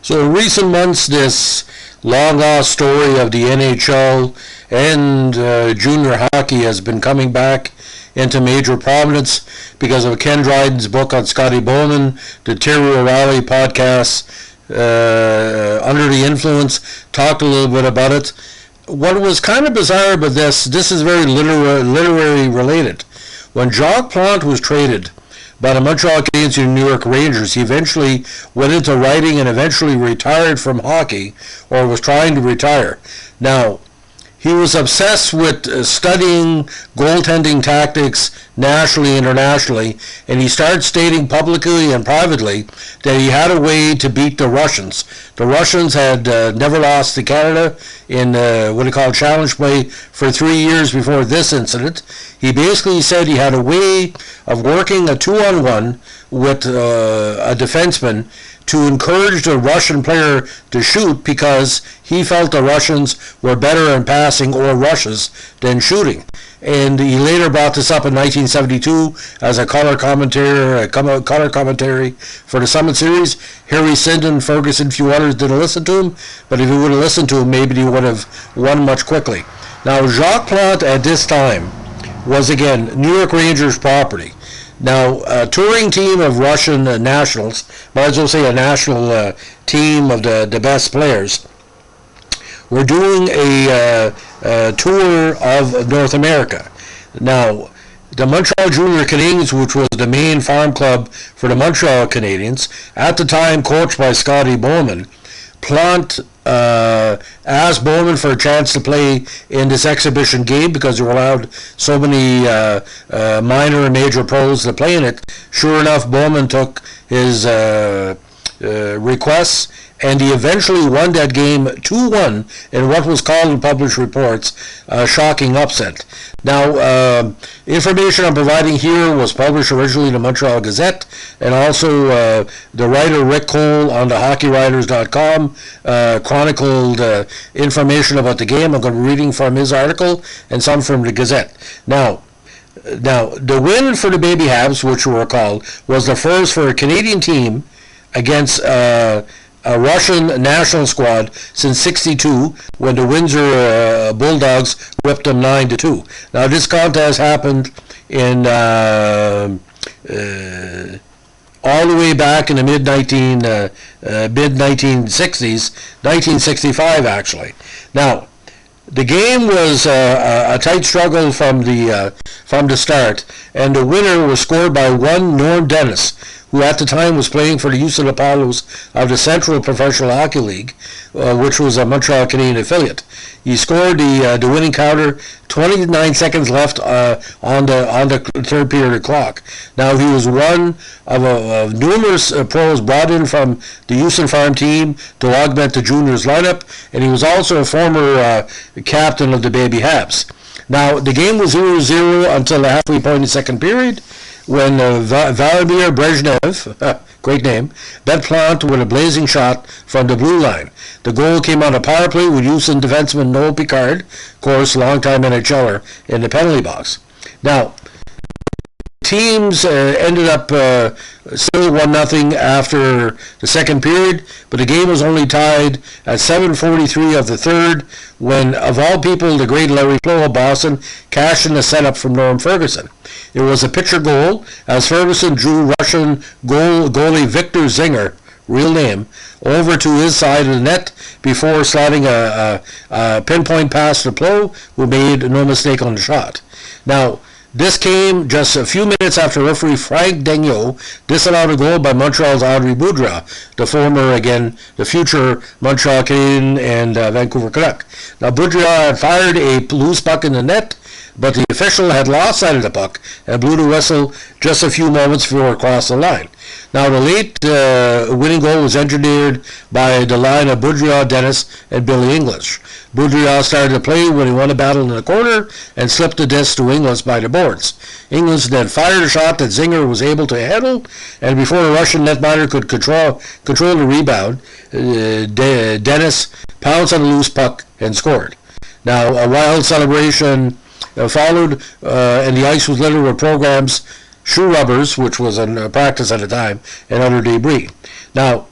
So in recent months, this long-lost story of the NHL and junior hockey has been coming back into major prominence because of Ken Dryden's book on Scotty Bowman, the Terry O'Reilly podcast, Under the Influence, talked a little bit about it. What was kind of bizarre about this is very literary related. When Jacques Plante was traded by the Montreal Canadiens and New York Rangers, he eventually went into writing and eventually retired from hockey, or was trying to retire. Now, he was obsessed with studying goaltending tactics nationally, internationally, and he started stating publicly and privately that he had a way to beat the Russians. The Russians had never lost to Canada in what he called challenge play for 3 years before this incident. He basically said he had a way of working a 2-on-1 with a defenseman to encourage the Russian player to shoot because he felt the Russians were better in passing or rushes than shooting. And he later brought this up in 1972 as a color commentary for the Summit Series. Harry Sinden, Ferguson, a few others didn't listen to him, but if he would have listened to him, maybe he would have won much quickly. Now, Jacques Plante at this time was, again, New York Rangers property. Now, a touring team of Russian nationals, might as well say a national team of the best players, were doing a tour of North America. Now, the Montreal Junior Canadiens, which was the main farm club for the Montreal Canadiens, at the time coached by Scotty Bowman, Plante asked Bowman for a chance to play in this exhibition game because they were allowed so many minor and major pros to play in it. Sure enough, Bowman took his requests, and he eventually won that game 2-1 in what was called in published reports a shocking upset. Now, information I'm providing here was published originally in the Montreal Gazette, and also the writer Rick Cole on the HockeyWriters.com chronicled information about the game. I'm going to be reading from his article and some from the Gazette. Now, the win for the Baby Habs, which we were called, was the first for a Canadian team against a Russian national squad since '62, when the Windsor Bulldogs whipped them 9-2. Now, this contest happened in all the way back in the mid 1960s, 1965 actually. Now, the game was a tight struggle from the start, and the winner was scored by one Norm Dennis, who at the time was playing for the Houston Apollos of the Central Professional Hockey League, which was a Montreal Canadian affiliate. He scored the winning counter 29 seconds left on the third period of clock. Now, he was one of numerous pros brought in from the Houston farm team to augment the juniors lineup, and he was also a former captain of the Baby Habs. Now, the game was 0-0 until the halfway point in the second period, when Vladimir Brezhnev, great name, bet Plante with a blazing shot from the blue line. The goal came on a power play with Houston defenseman Noel Picard, of course, longtime NHLer, in the penalty box. Now, teams ended up still 1-0 after the second period, but the game was only tied at 7:43 of the third when, of all people, the great Larry Flo of Boston cashed in a setup from Norm Ferguson. It was a pitcher goal, as Ferguson drew Russian goalie Victor Zinger, real name, over to his side of the net before sliding a pinpoint pass to Flo, who made no mistake on the shot. Now, this came just a few minutes after referee Frank Daigneault disallowed a goal by Montreal's Audrey Boudria, the former, again, the future Montreal Canadian and Vancouver Canuck. Now, Boudria had fired a loose puck in the net, but the official had lost sight of the puck and blew the whistle just a few moments before it crossed the line. Now, the late winning goal was engineered by the line of Boudria, Dennis, and Billy English. Boudria started to play when he won a battle in the corner and slipped the disc to English by the boards. English then fired a shot that Zinger was able to handle, and before the Russian netminder could control the rebound, Dennis pounced on the loose puck and scored. Now, a wild celebration followed, and the ice was littered with programs, shoe rubbers, which was in practice at the time, and other debris. Now,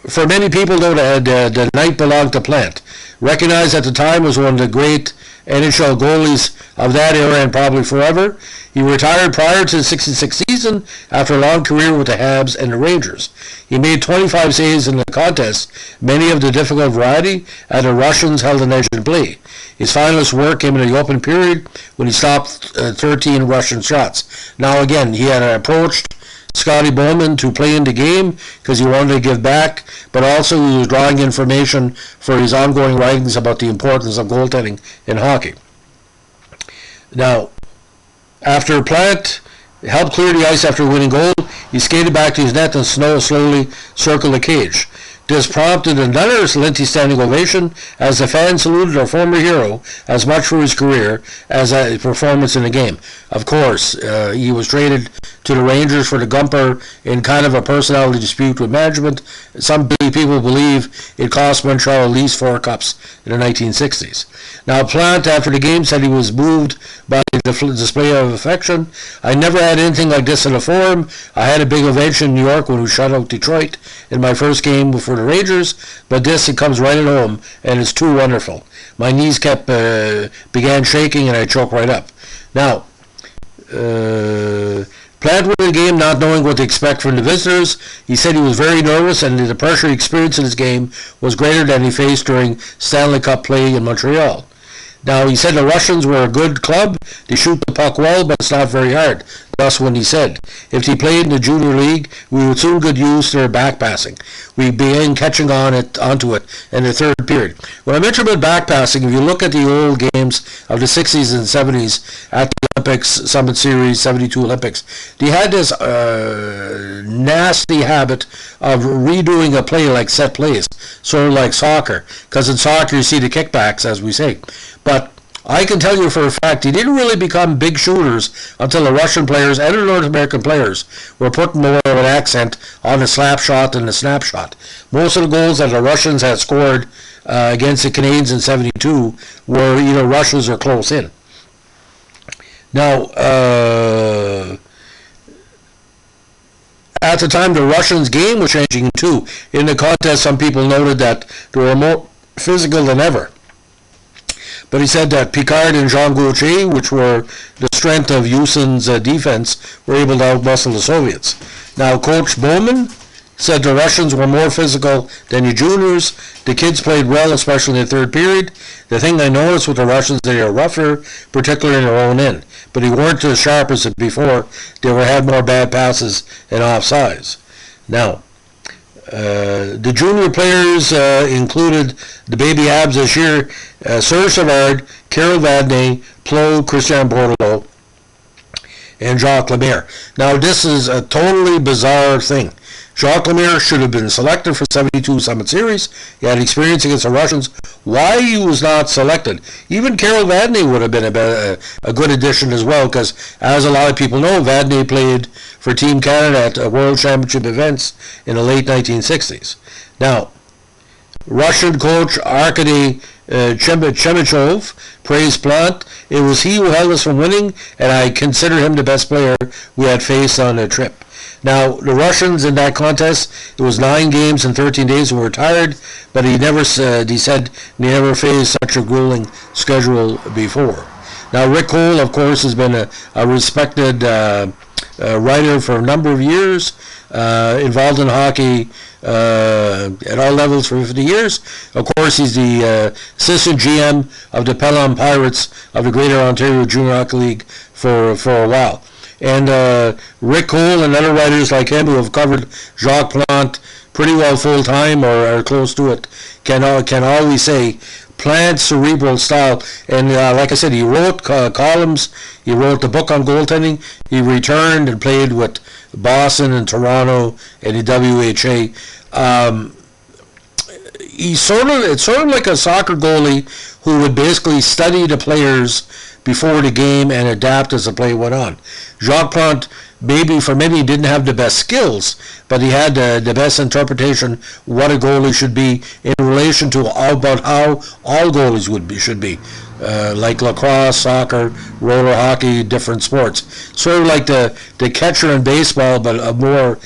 For many people, though, the night belonged to Plante. Recognized at the time as one of the great NHL goalies of that era and probably forever, he retired prior to the 66 season after a long career with the Habs and the Rangers. He made 25 saves in the contest, many of the difficult variety, and the Russians held an edge in play. His finest work came in the open period when he stopped 13 Russian shots. Now again, he had approached Scotty Bowman to play in the game because he wanted to give back, but also he was drawing information for his ongoing writings about the importance of goaltending in hockey. Now, after Plante helped clear the ice after winning goal, he skated back to his net and slowly circled the cage. This prompted another lengthy standing ovation as the fans saluted our former hero as much for his career as his performance in the game. Of course, he was traded to the Rangers for the Gumper in kind of a personality dispute with management. Some people believe it cost Montreal at least 4 cups in the 1960s. Now, Plante, after the game, said he was moved by the display of affection. I never had anything like this in a forum. I had a big ovation in New York when we shut out Detroit in my first game for the Rangers, but it comes right at home, and it's too wonderful. My knees began shaking, and I choked right up. Now, Plante won the game not knowing what to expect from the visitors. He said he was very nervous and the pressure he experienced in his game was greater than he faced during Stanley Cup play in Montreal. Now, he said the Russians were a good club. They shoot the puck well, but it's not very hard. Thus, when he said, if he played in the junior league, we would soon get used to their back passing. We began catching onto it in the third period. When I mentioned about back passing, if you look at the old games of the 60s and 70s at the Olympics, Summit Series, 72 Olympics, they had this nasty habit of redoing a play like set plays, sort of like soccer, because in soccer you see the kickbacks, as we say. But I can tell you for a fact he didn't really become big shooters until the Russian players and the North American players were putting more of an accent on the slap shot and the snapshot. Most of the goals that the Russians had scored against the Canadiens in 72 were either rushes or close in. Now, at the time, the Russians' game was changing too. In the contest, some people noted that they were more physical than ever. But he said that Picard and Jean Gauthier, which were the strength of Houston's defense, were able to outmuscle the Soviets. Now, Coach Bowman said the Russians were more physical than the juniors. The kids played well, especially in the third period. The thing I noticed with the Russians, they are rougher, particularly in their own end. But they weren't as sharp as before. They had more bad passes and offsides. Now, the junior players included the baby Habs this year, Serge Savard, Carol Vadnais, Plo, Christian Bordelot, and Jacques Lemaire. Now, this is a totally bizarre thing. Jacques Lemaire should have been selected for 72 Summit Series. He had experience against the Russians. Why he was not selected? Even Carol Vadnais would have been a good addition as well, because as a lot of people know, Vadnais played for Team Canada at World Championship events in the late 1960s. Now, Russian coach Arkady Chemichov praised Plante. It was he who held us from winning, and I consider him the best player we had faced on the trip. Now, the Russians in that contest, it was 9 games in 13 days and were tired, but he said he never faced such a grueling schedule before. Now, Rick Cole, of course, has been a respected writer for a number of years, involved in hockey at all levels for 50 years. Of course, he's the assistant GM of the Pelham Pirates of the Greater Ontario Junior Hockey League for a while. And Rick Cole and other writers like him who have covered Jacques Plante pretty well full time or are close to it can always say Plante's cerebral style. And like I said, he wrote columns. He wrote the book on goaltending. He returned and played with Boston and Toronto and the WHA. It's sort of like a soccer goalie who would basically study the players before the game and adapt as the play went on. Jacques Plante, maybe for many, didn't have the best skills, but he had the best interpretation what a goalie should be in relation to about how all goalies should be. like lacrosse, soccer, roller hockey, different sports. Sort of like the catcher in baseball, but a more,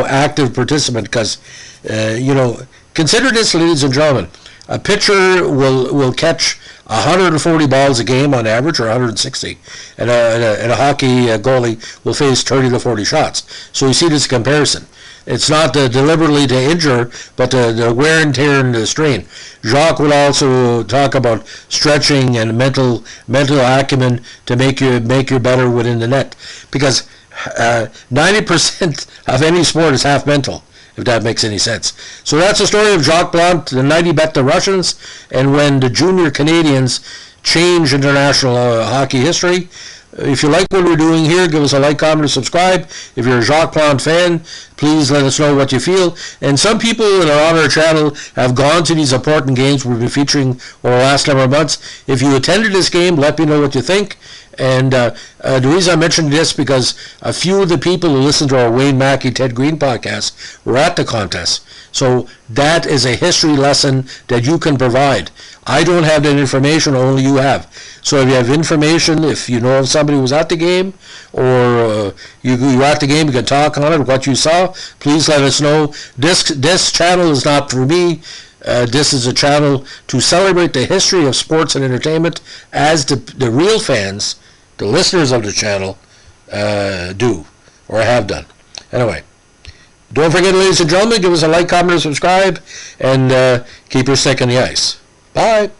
active participant. Because, consider this, ladies and gentlemen. A pitcher will catch 140 balls a game on average, or 160, and a hockey goalie will face 30 to 40 shots. So you see this comparison. It's not deliberately to injure, but the wear and tear and the strain. Jacques will also talk about stretching and mental acumen to make you better within the net, because 90% of any sport is half mental, if that makes any sense. So that's the story of Jacques Plante, the night he bet the Russians, and when the Junior Canadiens changed international hockey history. If you like what we're doing here, give us a like, comment, or subscribe. If you're a Jacques Plante fan, please let us know what you feel. And some people that are on our channel have gone to these important games we've been featuring over the last number of months. If you attended this game, let me know what you think. And the reason I mentioned this, because a few of the people who listen to our Wayne Mackey, Ted Green podcast were at the contest. So that is a history lesson that you can provide. I don't have that information, only you have. So if you have information, if you know of somebody who was at the game, or you were at the game, you can talk on it, what you saw, please let us know. This channel is not for me. This is a channel to celebrate the history of sports and entertainment, as the real fans, the listeners of the channel, do, or have done. Anyway, don't forget, ladies and gentlemen, give us a like, comment, or subscribe, and keep your stick in the ice. Bye.